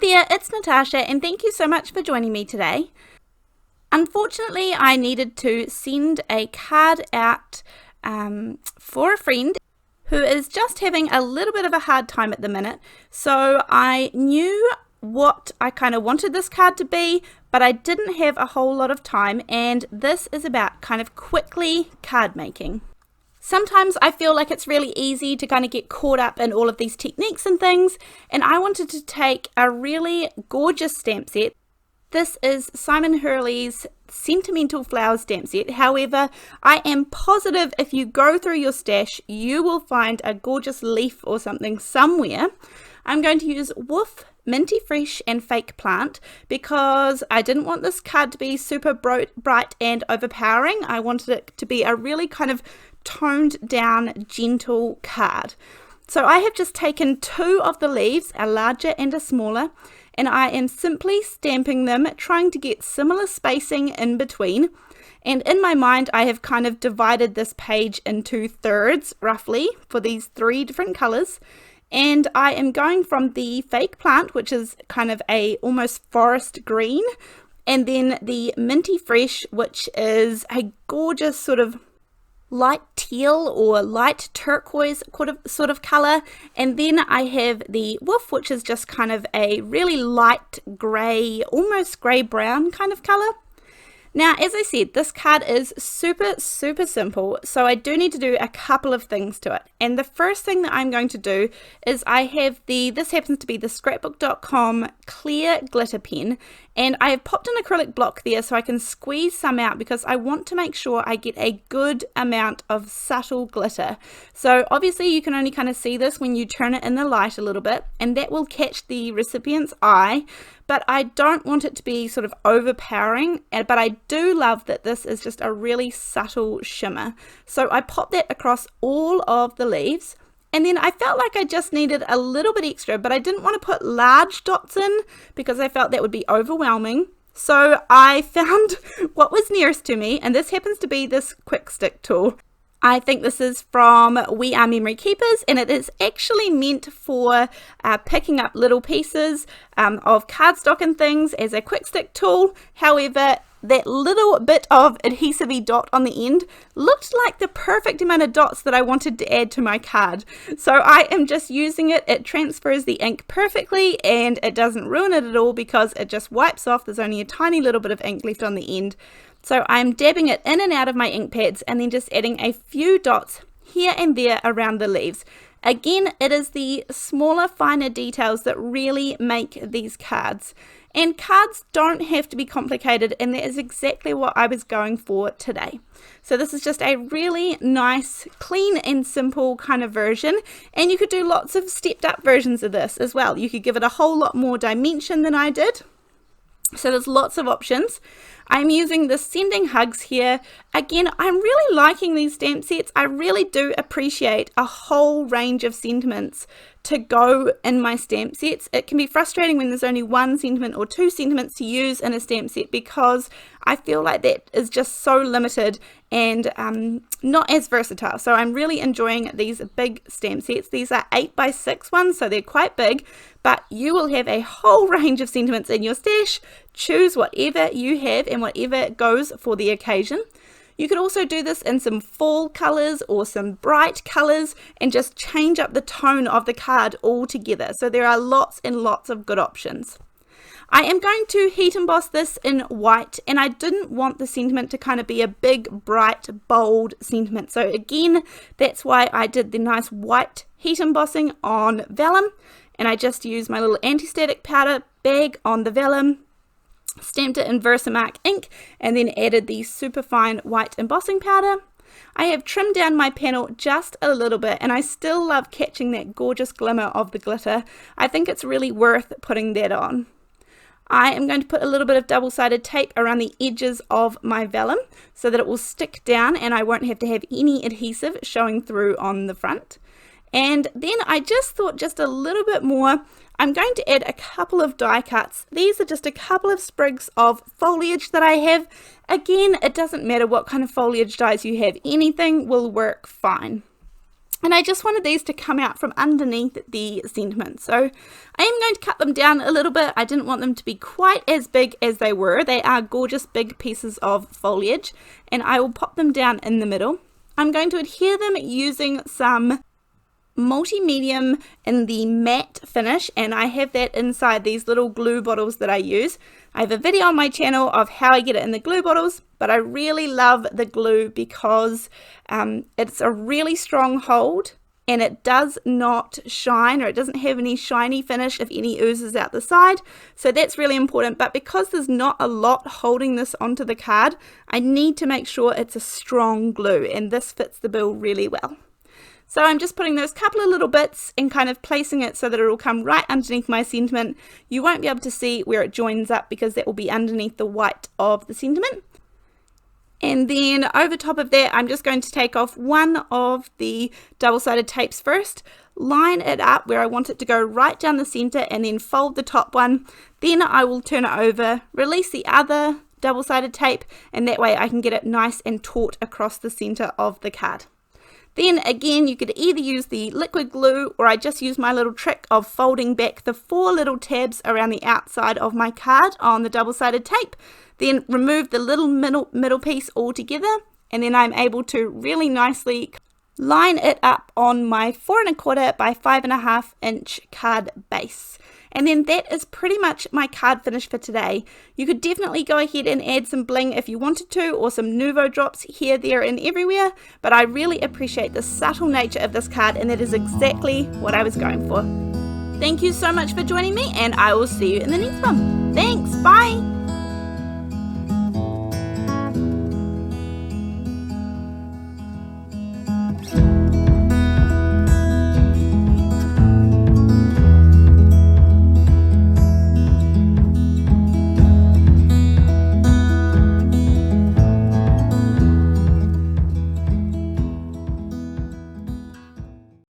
there, it's Natasha and thank you so much for joining me today. Unfortunately, I needed to send a card out for a friend who is just having a little bit of a hard time at the minute. So I knew what I kind of wanted this card to be, but I didn't have a whole lot of time, and this is about kind of quickly card making. Sometimes I feel like it's really easy to kind of get caught up in all of these techniques and things, and I wanted to take a really gorgeous stamp set. This is Simon Hurley's Sentimental Flower stamp set. However, I am positive if you go through your stash, you will find a gorgeous leaf or something somewhere. I'm going to use Woof, Minty Fresh and Fake Plant because I didn't want this card to be super bright and overpowering. I wanted it to be a really kind of toned down, gentle card. So I have just taken two of the leaves, a larger and a smaller, and I am simply stamping them, trying to get similar spacing in between. And in my mind, I have kind of divided this page into thirds, roughly, for these three different colors. And I am going from the Fake Plant, which is kind of a almost forest green, and then the Minty Fresh, which is a gorgeous sort of light teal or light turquoise sort of color, and then I have the Woof, which is just kind of a really light gray, almost gray brown kind of color. Now, as I said, this card is super simple, so I do need to do a couple of things to it. And the first thing that I'm going to do is I have this happens to be the scrapbook.com clear glitter pen, and I have popped an acrylic block there so I can squeeze some out because I want to make sure I get a good amount of subtle glitter. So obviously you can only kind of see this when you turn it in the light a little bit, and that will catch the recipient's eye. But I don't want it to be sort of overpowering, but I do love that this is just a really subtle shimmer. So I popped that across all of the leaves, and then I felt like I just needed a little bit extra, but I didn't want to put large dots in because I felt that would be overwhelming. So I found what was nearest to me, and this happens to be this quick stick tool. I think this is from We Are Memory Keepers, and it is actually meant for picking up little pieces of cardstock and things as a quick stick tool. However, that little bit of adhesive-y dot on the end looked like the perfect amount of dots that I wanted to add to my card. So I am just using it. It transfers the ink perfectly, and it doesn't ruin it at all because it just wipes off. There's only a tiny little bit of ink left on the end. So I'm dabbing it in and out of my ink pads and then just adding a few dots here and there around the leaves. Again, it is the smaller, finer details that really make these cards. And cards don't have to be complicated, and that is exactly what I was going for today. So this is just a really nice, clean and simple kind of version, and you could do lots of stepped up versions of this as well. You could give it a whole lot more dimension than I did. So there's lots of options. I'm using the Sending Hugs here. Again, I'm really liking these stamp sets. I really do appreciate a whole range of sentiments to go in my stamp sets. It can be frustrating when there's only one sentiment or two sentiments to use in a stamp set because I feel like that is just so limited and not as versatile. So I'm really enjoying these big stamp sets. These are 8x6 ones, so they're quite big, but you will have a whole range of sentiments in your stash. Choose whatever you have and whatever goes for the occasion. You could also do this in some fall colors or some bright colors and just change up the tone of the card altogether. So there are lots and lots of good options. I am going to heat emboss this in white, and I didn't want the sentiment to kind of be a big, bright, bold sentiment. So again, that's why I did the nice white heat embossing on vellum, and I just used my little anti-static powder bag on the vellum, stamped it in VersaMark ink, and then added the super fine white embossing powder. I have trimmed down my panel just a little bit, and I still love catching that gorgeous glimmer of the glitter. I think it's really worth putting that on. I am going to put a little bit of double-sided tape around the edges of my vellum so that it will stick down and I won't have to have any adhesive showing through on the front. And then I just thought just a little bit more. I'm going to add a couple of die cuts. These are just a couple of sprigs of foliage that I have. Again, it doesn't matter what kind of foliage dies you have. Anything will work fine. And I just wanted these to come out from underneath the sentiment. So I am going to cut them down a little bit. I didn't want them to be quite as big as they were. They are gorgeous big pieces of foliage, and I will pop them down in the middle. I'm going to adhere them using some multi-medium in the matte finish, and I have that inside these little glue bottles that I use. I have a video on my channel of how I get it in the glue bottles, but I really love the glue because it's a really strong hold, and it does not shine, or it doesn't have any shiny finish if any oozes out the side. So that's really important. But because there's not a lot holding this onto the card, I need to make sure it's a strong glue, and this fits the bill really well. So I'm just putting those couple of little bits and kind of placing it so that it will come right underneath my sentiment. You won't be able to see where it joins up because that will be underneath the white of the sentiment. And then over top of that, I'm just going to take off one of the double-sided tapes first, line it up where I want it to go right down the center, and then fold the top one. Then I will turn it over, release the other double-sided tape, and that way I can get it nice and taut across the center of the card. Then again, you could either use the liquid glue, or I just use my little trick of folding back the 4 little tabs around the outside of my card on the double-sided tape. Then remove the little middle piece all together, and then I'm able to really nicely line it up on my 4 1/4 by 5.5 inch card base. And then that is pretty much my card finish for today. You could definitely go ahead and add some bling if you wanted to, or some Nouveau drops here, there and everywhere, but I really appreciate the subtle nature of this card, and that is exactly what I was going for. Thank you so much for joining me, and I will see you in the next one. Thanks, bye!